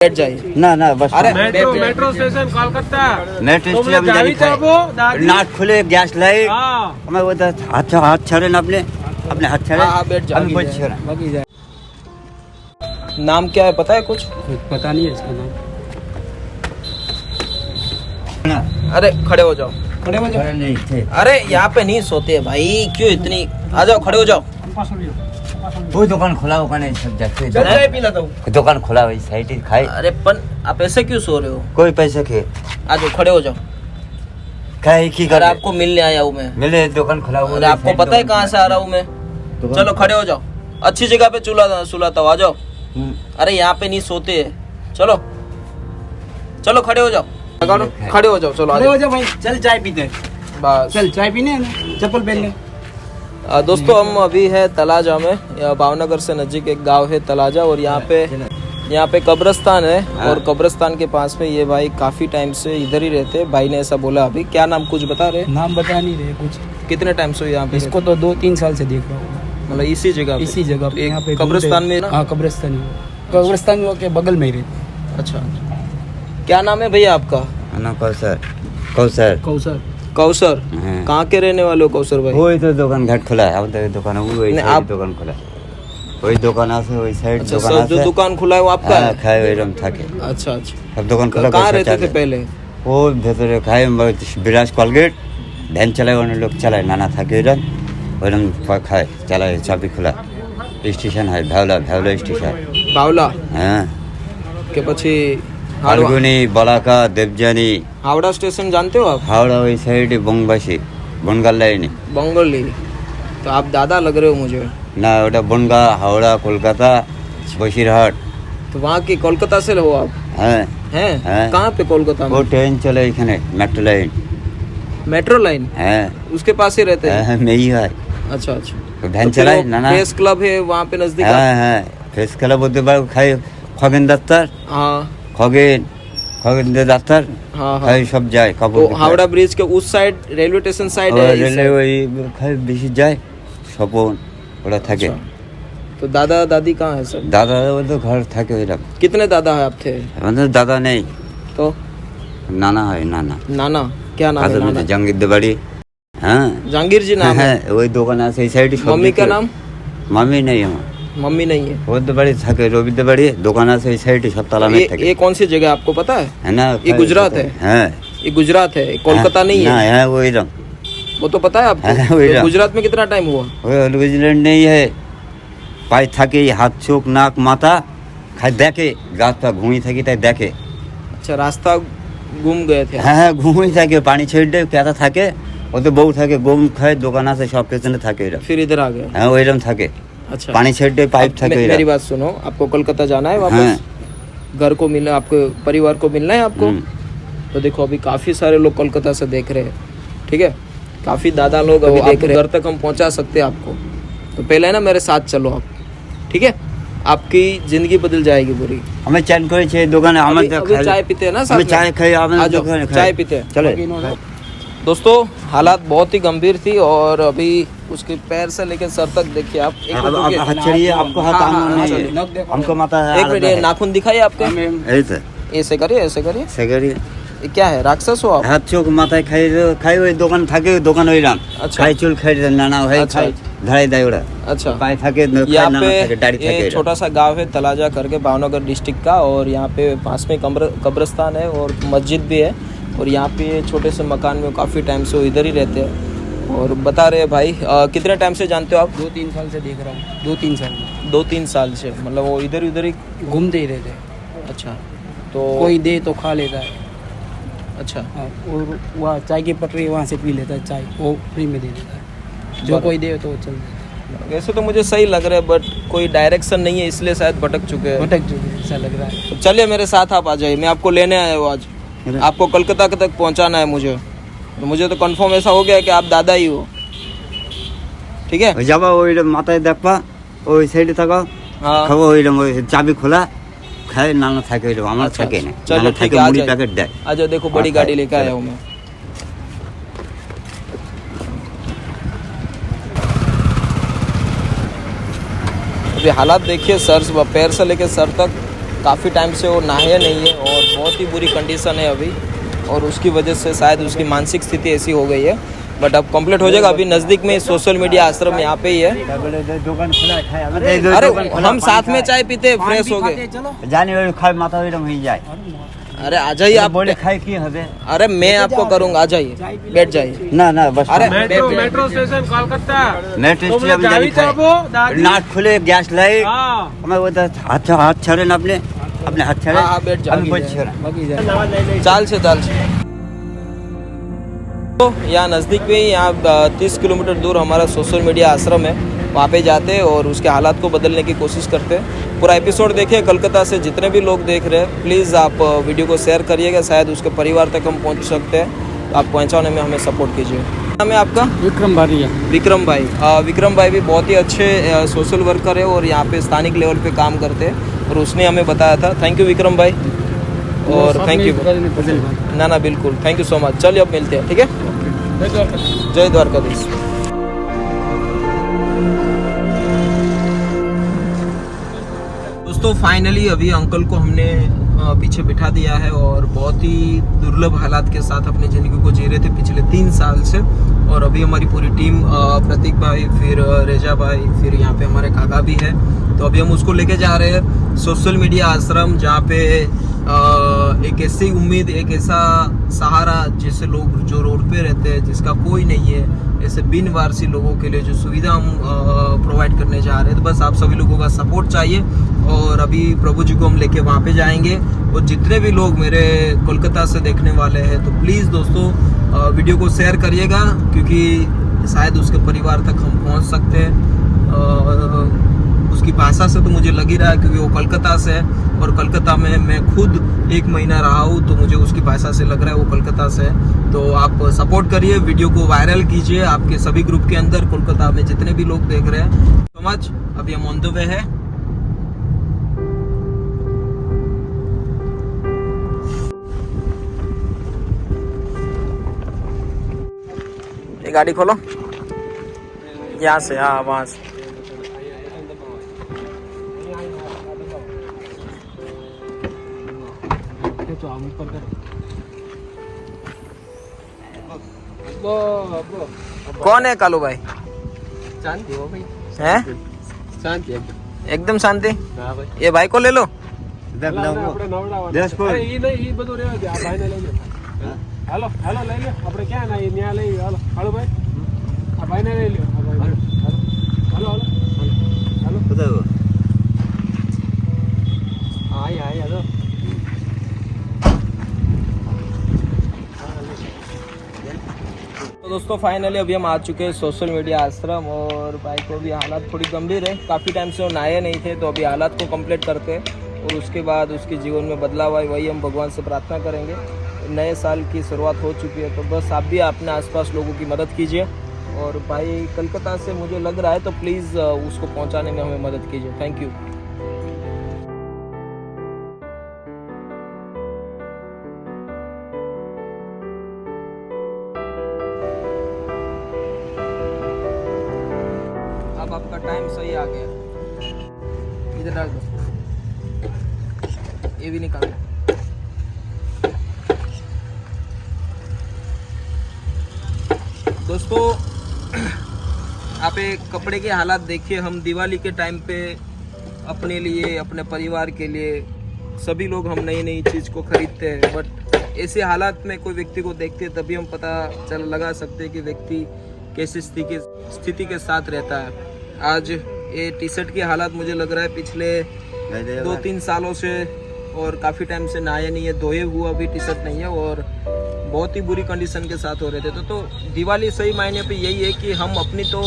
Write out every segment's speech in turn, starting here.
बैठ जाइए ना ना बस अरे metro station Kolkata metro station जानी खाए नाक खुले गैस लाइट हमें वो हाथ छड़े ना अपने हाथ छड़े हाँ बैठ जाओ हमें कुछ छड़े नाम क्या है पता है कुछ पता नहीं है इसका नाम। अरे खड़े हो जाओ खड़े हो जाओ। नहीं थे अरे यहाँ पे नहीं सोते भाई क्यों इतनी आ जाओ खड़े हो जाओ वो दुकान खुला होगा नहीं सब जाते चल चाय पी लाता हूँ दुकान खुला हुई साइड ही खाए अरे पन आप ऐसे क्यों सो रहे हो कोई पैसे के आ जाओ खड़े हो जाओ खाए की अरे कर आपको मिलने आया हूँ मैं मिले दुकान खुला हुआ अरे आपको पता है कहाँ से आ रहा हूँ मैं चलो खड़े हो जाओ अच्छी जगह पे सुलाता हूँ आ जाओ अरे यहाँ पे नहीं सोते चलो चलो खड़े हो जाओ खड़े हो जाओ चलो खड़े हो जाओ भाई चल चाय पीते हैं। बस चल चाय पीने हैं ना चप्पल पहन ले। दोस्तों हम अभी है तलाजा में भावनगर से नज़दीक एक गांव है तलाजा और यहाँ पे कब्रिस्तान है और कब्रिस्तान के पास में ये भाई काफ़ी टाइम से इधर ही रहते हैं। भाई ने ऐसा बोला अभी क्या नाम कुछ बता रहे नाम बता नहीं रहे कुछ। कितने टाइम से यहाँ पे इसको तो 2-3 साल से देख रहा हूँ मतलब इसी जगह पे यहाँ पे कब्रिस्तान में ना? हाँ कब्रिस्तान के बगल में ही रहते। अच्छा क्या नाम है भैया आपका ना कौसर कौसर कौसर कौसर हाँ। कहाँ के रहने वाले हो कौसर भाई वही तो दुकान घाट खुला है अब तो दुकान वही नहीं, आप आप- दुकान खुला है वही दुकान से वही साइड अच्छा दुकान सर जो दुकान खुला है वो आपका है खाए वही रम था के अच्छा अच्छा सब दुकान खुला कहाँ रहते थे पहले वो भीतर खाए बिराज कोलगेट भैन चलाए उन्हें लोग चलाए नाना था के रम वही खाए चलाए चाबी खुला स्टेशन है भावला स्टेशन बावला हाँ के પછી फाल्गुनी बलाका देवजानी हावड़ा स्टेशन जानते हो आप हावड़ा वही साइड बंगबासी बनगाल लाइन बंगोली तो आप दादा लग रहे हो मुझे ना ওটা বনগা হাওড়া কলকাতা বসিরহাট तो वहाँ की कोलकाता से हो आप হ্যাঁ हैं हाँ। कहाँ पे कोलकाता ও में ট্রেন চলে এখানে মেট্রো লাইন मेट्रो लाइन হ্যাঁ उसके पास ही रहते हैं হ্যাঁ মেই হয় अच्छा अच्छा ভ্যান तो চালায় फिर না वो না प्रेस क्लब है वहाँ पे नजदीक হ্যাঁ হ্যাঁ ফেস খেলা বলতে পারো খাই খগেন ডাক্তার हाँ খগেন ডাক্তার हाँ हाँ খাই সব যায় तो কাপড় हावड़ा ब्रिज के उस साइड रेलवे स्टेशन साइड है इस রেলে side। ওই খাই বেশি যায় স্বপন ওরা থাকে अच्छा। तो दादा दादी कहाँ है सर দাদা ও তো ঘর থাকে ওইরকম कितने दादा है आप थे আমাদের দাদা নেই तो নানা হয় নানা नाना क्या नाम है আদর नाना জাঙ্গিরদের বাড়ি হ্যাঁ जहांगीर जी नाम है হ্যাঁ ওই দোকান আছে এই সাইডে मम्मी का नाम মামি নেই আমার मम्मी नहीं है ওদের বাড়ি থাকে রবিদের বাড়ি দোকান আছে এই সাইডে সব তালা में থাকে ये कौन सी जगह आपको पता है है ना ये गुजरात है হ্যাঁ ये गुजरात है कोलकाता नहीं না है হ্যাঁ ওইরকম वो तो पता है आपको हाँ, वही तो रहा। गुजरात में कितना टाइम हुआ ওই নিউজিল্যান্ড নেই है পায়ে থাকে এই হাত চোখ নাক মাথা খাই দেখে গাছ পা ঘুমিয়ে থাকি তাই দেখে अच्छा रास्ता घूम गए थे হ্যাঁ হ্যাঁ ঘুমিয়ে থাকে পানি ছেড়ে দেয় কেতা থাকে ওতে বউ থাকে গম খায় দোকান আছে সব পেছনে থাকে এরকম फिर इधर आ गए হ্যাঁ ওইরকম থাকে अच्छा পানি ছেড়ে দেয় পাইপ अब থাকে मेरी এরকম बात सुनो आपको कोलकाता जाना है हाँ वापस घर को मिलना आपको परिवार को मिलना है आपको तो देखो अभी काफी सारे लोग कोलकाता से देख रहे हैं ठीक है काफी दादा लोग अभी देख रहे हैं घर तक हम पहुंचा सकते हैं आपको तो पहले ना मेरे साथ चलो आप ठीक है आपकी जिंदगी बदल जाएगी पूरी আমি চ্যান করেছি এই দোকানে আমার अभी, अभी चाय पीते हैं ना साथ আমি में? চাय খাই आ আমার जाओ, দোকানে चाय पीते हैं চলে दोस्तों हालात बहुत ही गंभीर थी और अभी उसके पैर से लेकर सर तक देखिए आप एक मिनट अब रुकिए। हाथ चढ़िए आपको हाथ हाँ, आना हाँ, नहीं चलिए। है हमको माता है एक मिनट ये नाखून दिखाइए आपके এই তো ऐसे करिए ऐसे करिए সেগারি ये क्या है राक्षस हो आप হাত চোখ মাথায় খাই ওই দোকান থাকে ওই দোকান ওইরাম আচ্ছা। খাই চুল খাই নানা হয় अच्छा। খাই ধারাই দেয় ওরা अच्छा পায়ে থাকে খাই यहाँ নানা থাকে দাড়ি पे থাকে ये छोटा सा गांव है तलाजा करके भावनगर डिस्ट्रिक्ट का और यहाँ पे पास में कब्रिस्तान है और मस्जिद भी है और यहाँ पे छोटे से मकान में काफ़ी टाइम से वो इधर ही रहते हैं और बता रहे हैं भाई कितने टाइम से जानते हो आप 2-3 साल से देख रहा हूँ 2-3 साल 2-3 साल से मतलब वो इधर उधर ही घूमते ही रहते। अच्छा तो कोई दे तो खा लेता है अच्छा हाँ, और वहाँ चाय की पटरी वहाँ से पी लेता है चाय वो फ्री में दे देता है जो कोई दे तो वो चल देता वैसे तो मुझे सही लग रहा है बट कोई डायरेक्शन नहीं है इसलिए शायद भटक चुके है हैं भटक चुके हैं, ऐसा लग रहा है। तो चलिए मेरे साथ आप आ जाइए मैं आपको लेने आया हूँ आज आपको कोलकाता तक पहुँचाना है मुझे तो मुझे तो कंफर्म ऐसा हो गया है कि आप दादा ही हो ठीक है ওই যাবা ওই মাথায় দেখবা ওই সাইডে থাকো हाँ খাবো ওইরকম ওই চাবি খোলা খাই নানা থাকে ওইরকম আমার अच्छा, থাকে না चलो নানা ठीक থাকে है आ মুড়ি जाइए প্যাকেট দেয় आ जाओ देखो बड़ी हाँ, गाड़ी चलो, लेके आया चलो। हूँ मैं अभी हालात देखिए सर पैर से लेके सर तक काफ़ी टाइम से वो नहाया नहीं है और बहुत ही बुरी कंडीशन है अभी, और उसकी वजह से शायद उसकी मानसिक स्थिति ऐसी हो गई है। बट अब कंप्लीट हो जाएगा। अभी नज़दीक में सोशल मीडिया आश्रम यहाँ पे ही है। दुकान खुला है, अरे हम साथ में चाय पीते फ्रेश हो गए। चलो जाने वाले खाए माता वही जाए। अरे आ जाइए आप। बोले खाए की हबे। अरे मैं आपको करूँगा, आ जाइए, बैठ जाइए। ना बस अरे मेट्रो स्टेशन कोलकाता मेट्रो तुमने स्टेशन जावी चाबो दादी नाट खुले गैस लाइट हाँ हमें वो हाथ छड़े ना अपने हाथ छड़े हाँ, बैठ जाओ। हम कुछ छड़ा बाकी जाए चाल से तो यहाँ नज़दीक में ही, यहाँ 30 किलोमीटर दूर हमारा सोशल मीडिया आश्रम है। वहाँ पे जाते हैं और उसके हालात को बदलने की कोशिश करते हैं। पूरा एपिसोड देखिए। कलकत्ता से जितने भी लोग देख रहे हैं प्लीज़ आप वीडियो को शेयर करिएगा, शायद उसके परिवार तक हम पहुँच सकते हैं। तो आप पहुँचाने में हमें सपोर्ट कीजिए। नाम है आपका? विक्रम भारिया। विक्रम भाई। विक्रम भाई भी बहुत ही अच्छे सोशल वर्कर है और यहाँ पे स्थानिक लेवल पे काम करते हैं, और उसने हमें बताया था। थैंक यू विक्रम भाई, और थैंक यू। ना बिल्कुल, थैंक यू सो मच। चलिए अब मिलते हैं, ठीक है? जय द्वारकाधीश। दोस्तों फाइनली अभी अंकल को हमने पीछे बिठा दिया है, और बहुत ही दुर्लभ हालात के साथ अपनी ज़िंदगी को जी रहे थे पिछले 3 साल से। और अभी हमारी पूरी टीम, प्रतीक भाई, फिर रेजा भाई, फिर यहाँ पे हमारे काका भी है, तो अभी हम उसको लेके जा रहे हैं सोशल मीडिया आश्रम, जहाँ पे एक ऐसी उम्मीद, एक ऐसा सहारा, जैसे लोग जो रोड पे रहते हैं, जिसका कोई नहीं है, ऐसे बिन वारसी लोगों के लिए जो सुविधा हम प्रोवाइड करने जा रहे हैं। तो बस आप सभी लोगों का सपोर्ट चाहिए, और अभी प्रभु जी को हम लेके वहाँ पे जाएंगे। और जितने भी लोग मेरे कोलकाता से देखने वाले हैं, तो प्लीज़ दोस्तों वीडियो को शेयर करिएगा, क्योंकि शायद उसके परिवार तक हम पहुँच सकते हैं। उसकी भाषा से तो मुझे लग ही रहा है, क्योंकि वो कलकत्ता से है, और कलकत्ता में मैं खुद 1 महीना रहा हूँ, तो मुझे उसकी भाषा से लग रहा है वो कलकत्ता से है। तो आप सपोर्ट करिए, वीडियो को वायरल कीजिए आपके सभी ग्रुप के अंदर, कोलकाता में जितने भी लोग देख रहे हैं। So much. अभी हम ऑन द वे है। ये गाड़ी खोलो यहाँ से, हाँ वहाँ से। तो हम ऊपर कर कौन है कालू भाई? शांति हो भाई, हैं? शांति एकदम शांति। हाँ भाई। ये भाई को ले लो। આપણે નવડાવવાનું. દેશપુર. અરે ઈ નહીં, ઈ બધું રહેવા દે. આ ભાઈને લઈ લે. હાલો હાલો લઈ લે. આપણે ક્યાં ના ઈ ન્યા લઈ હાલો. હાલો ભાઈ. આ ભાઈને લઈ લ્યો. આ ભાઈ. હાલો હાલો હાલો. बताओ આય આય હાલો. तो दोस्तों फाइनली अभी हम आ चुके हैं सोशल मीडिया आश्रम, और भाई को भी हालात थोड़ी गंभीर है। काफ़ी टाइम से वो नहाए नहीं थे, तो अभी हालात को कंप्लीट करते हैं, और उसके बाद उसके जीवन में बदलाव आए, वही हम भगवान से प्रार्थना करेंगे। नए साल की शुरुआत हो चुकी है, तो बस आप भी अपने आसपास लोगों की मदद कीजिए। और भाई कलकत्ता से मुझे लग रहा है, तो प्लीज़ उसको पहुँचाने में हमें मदद कीजिए। Thank you. अब आपका टाइम सही आ गया, इधर डाल दो, ये भी निकाल दो। दोस्तों आप एक कपड़े के हालात देखिए। हम दिवाली के टाइम पे अपने लिए, अपने परिवार के लिए, सभी लोग हम नई नई चीज़ को खरीदते हैं, बट ऐसे हालात में कोई व्यक्ति को देखते हैं, तभी हम पता लगा सकते हैं कि व्यक्ति कैसी स्थिति के साथ रहता है। आज ये टी शर्ट की हालात मुझे लग रहा है पिछले 2-3 सालों से, और काफ़ी टाइम से नहाया नहीं है, धोए हुआ भी टी शर्ट नहीं है, और बहुत ही बुरी कंडीशन के साथ हो रहे थे। तो दिवाली सही मायने पे यही है कि हम अपनी तो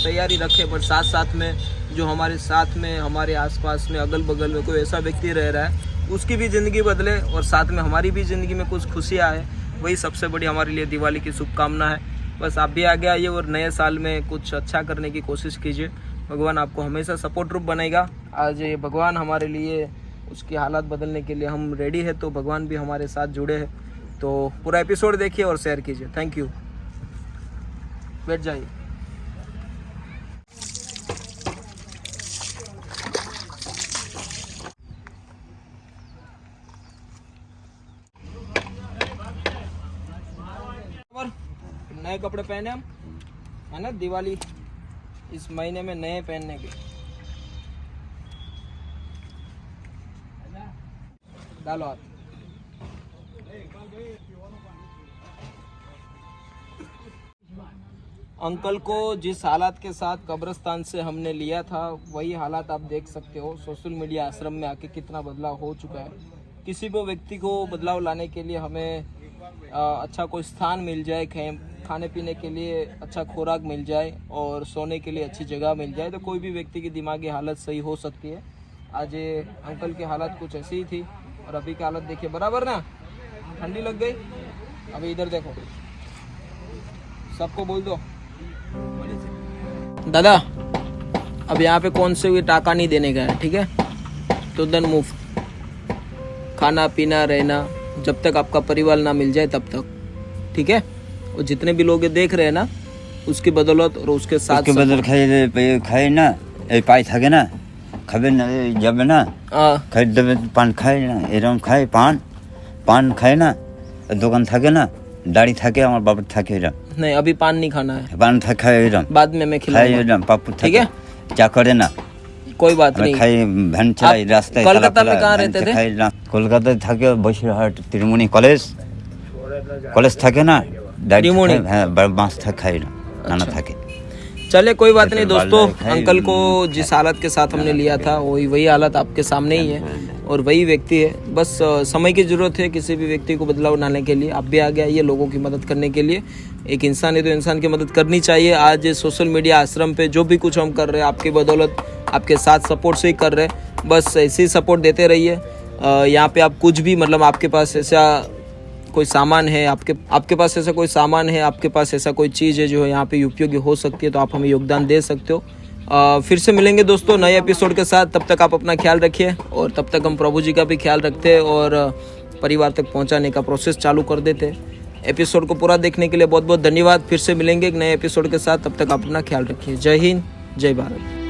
तैयारी रखें, बट साथ साथ में जो हमारे साथ में, हमारे आसपास में, अगल बगल में कोई ऐसा व्यक्ति रह रहा है, उसकी भी ज़िंदगी बदले, और साथ में हमारी भी ज़िंदगी में कुछ खुशियाँ आए। वही सबसे बड़ी हमारे लिए दिवाली की शुभकामना है। बस आप भी आगे आइए और नए साल में कुछ अच्छा करने की कोशिश कीजिए। भगवान आपको हमेशा सपोर्ट रूप बनेगा। आज ये भगवान हमारे लिए, उसकी हालात बदलने के लिए हम रेडी है, तो भगवान भी हमारे साथ जुड़े हैं। तो पूरा एपिसोड देखिए और शेयर कीजिए। Thank you. बैठ जाइए। नए कपड़े पहने हम, है ना, दिवाली इस महीने में नए पहनने के। डालो हाथ। अंकल को जिस हालात के साथ कब्रिस्तान से हमने लिया था वही हालात आप देख सकते हो। सोशल मीडिया आश्रम में आके कितना बदलाव हो चुका है। किसी भी व्यक्ति को बदलाव लाने के लिए हमें अच्छा कोई स्थान मिल जाए, खाने पीने के लिए अच्छा खुराक मिल जाए और सोने के लिए अच्छी जगह मिल जाए, तो कोई भी व्यक्ति की दिमागी हालत सही हो सकती है। आज ये अंकल की हालत कुछ ऐसी ही थी और अभी की हालत देखिए, बराबर ना, ठंडी लग गई। अभी इधर देखो, सबको बोल दो दादा अब यहाँ पे कौन से टाका नहीं देने का है, ठीक है, तो देन मुफ्त खाना पीना रहना जब तक आपका परिवार ना मिल जाए तब तक, ठीक है। और जितने भी लोग ये देख रहे हैं ना उसकी बदौलत और उसके साथ उसके बदल खाए ना पाई থাকে না খাবে না যাবে না খাই দেবে পান খায় না এরকম খায় পান খায় না দোকান থাকে না দাড়ি থাকে আমার বাবার থাকে এরকম नहीं अभी पान नहीं खाना है, পান খায় এরকম बाद में मैं খায় खिलाऊंगा, এরকম পাপ্পু ठीक থাকে है, চা করে না कोई बात नहीं। খাই ভ্যান চালাই आप রাস্তায় कोलकाता में कहाँ रहते थे? কলকাতায় থাকে বসিরহাট তিরমুনি কলেজ থাকে না দাড়ি त्रिमुनी? হ্যাঁ মাছ থাকে খায় না নানা থাকে। चले कोई बात नहीं जैसे दोस्तों, बाल है, अंकल को जिस हालत के साथ हमने लिया था वही हालत आपके सामने ही है और वही व्यक्ति है। बस समय की ज़रूरत है किसी भी व्यक्ति को बदलाव लाने के लिए। आप भी आगे आइए लोगों की मदद करने के लिए। एक इंसान है तो इंसान की मदद करनी चाहिए। आज सोशल मीडिया आश्रम पे जो भी कुछ हम कर रहे हैं आपकी बदौलत, आपके साथ सपोर्ट से ही कर रहे हैं। बस ऐसे ही सपोर्ट देते रहिए। यहाँ पे आप कुछ भी मतलब आपके पास ऐसा कोई सामान है, आपके पास ऐसा कोई सामान है, आपके पास ऐसा कोई चीज़ है जो यहाँ पे उपयोगी हो सकती है, तो आप हमें योगदान दे सकते हो। फिर से मिलेंगे दोस्तों नए एपिसोड के साथ। तब तक आप अपना ख्याल रखिए और तब तक हम प्रभु जी का भी ख्याल रखते हैं और परिवार तक पहुँचाने का प्रोसेस चालू कर देते हैं। एपिसोड को पूरा देखने के लिए बहुत बहुत धन्यवाद। फिर से मिलेंगे एक नए एपिसोड के साथ, तब तक आप अपना ख्याल रखिए। जय हिंद, जय भारत।